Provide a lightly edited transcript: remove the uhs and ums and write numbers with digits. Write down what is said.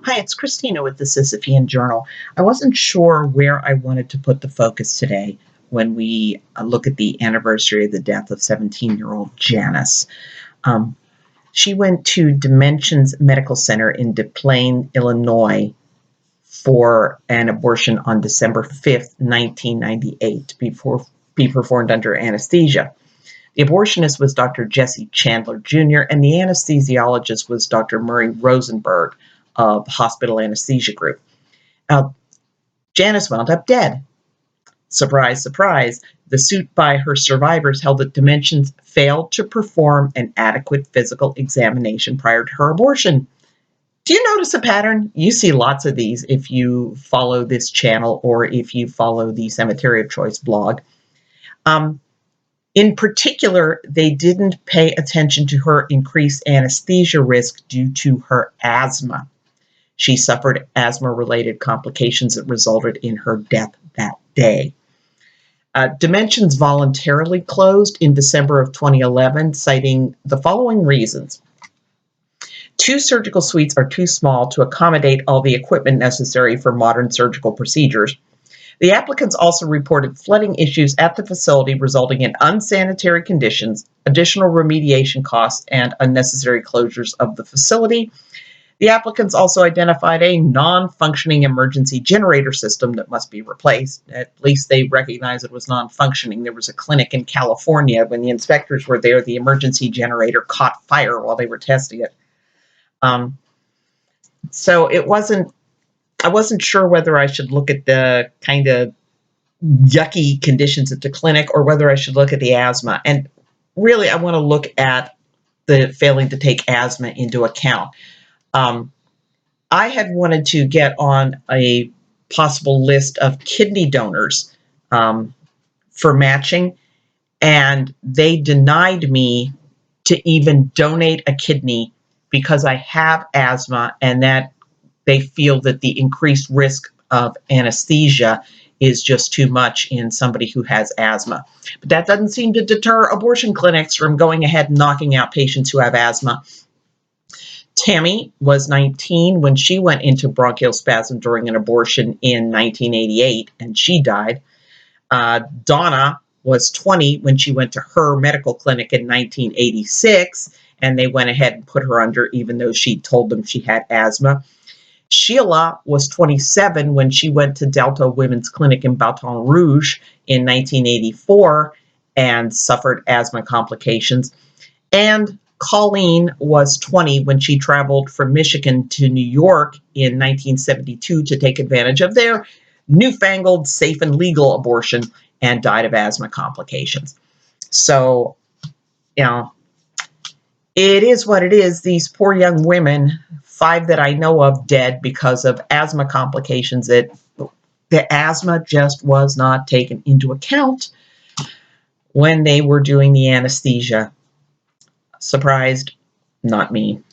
Hi, it's Christina with the Sisyphean Journal. I wasn't sure where I wanted to put the focus today when we look at the anniversary of the death of 17-year-old Janice. Um, she went to Dimensions Medical Center in Des Plaines, Illinois, for an abortion on December 5th, 1998, to be performed under anesthesia. The abortionist was Dr. Jesse Chandler Jr., and the anesthesiologist was Dr. Murray Rosenberg of Hospital Anesthesia Group. Janice wound up dead. Surprise, surprise. The suit by her survivors held that Dimensions failed to perform an adequate physical examination prior to her abortion. Do you notice a pattern? You see lots of these if you follow this channel or if you follow the Cemetery of Choice blog. In particular, they didn't pay attention to her increased anesthesia risk due to her asthma. She suffered asthma-related complications that resulted in her death that day. Dimensions voluntarily closed in December of 2011, citing the following reasons. 2 surgical suites are too small to accommodate all the equipment necessary for modern surgical procedures. The applicants also reported flooding issues at the facility, resulting in unsanitary conditions, additional remediation costs, and unnecessary closures of the facility. The applicants also identified a non-functioning emergency generator system that must be replaced. At least they recognized it was non-functioning. There was a clinic in California. When the inspectors were there, the emergency generator caught fire while they were testing it. So I wasn't sure whether I should look at the kind of yucky conditions at the clinic or whether I should look at the asthma. And really, I want to look at the failing to take asthma into account. I had wanted to get on a possible list of kidney donors for matching, and they denied me to even donate a kidney because I have asthma and that they feel that the increased risk of anesthesia is just too much in somebody who has asthma. But that doesn't seem to deter abortion clinics from going ahead and knocking out patients who have asthma. Tammy was 19 when she went into bronchial spasm during an abortion in 1988, and she died. Donna was 20 when she went to her medical clinic in 1986, and they went ahead and put her under even though she told them she had asthma. Sheila was 27 when she went to Delta Women's Clinic in Baton Rouge in 1984 and suffered asthma complications. And Colleen was 20 when she traveled from Michigan to New York in 1972 to take advantage of their newfangled safe and legal abortion and died of asthma complications. So, it is what it is. These poor young women, 5 that I know of dead because of asthma complications, that the asthma just was not taken into account when they were doing the anesthesia. Surprised? Not me.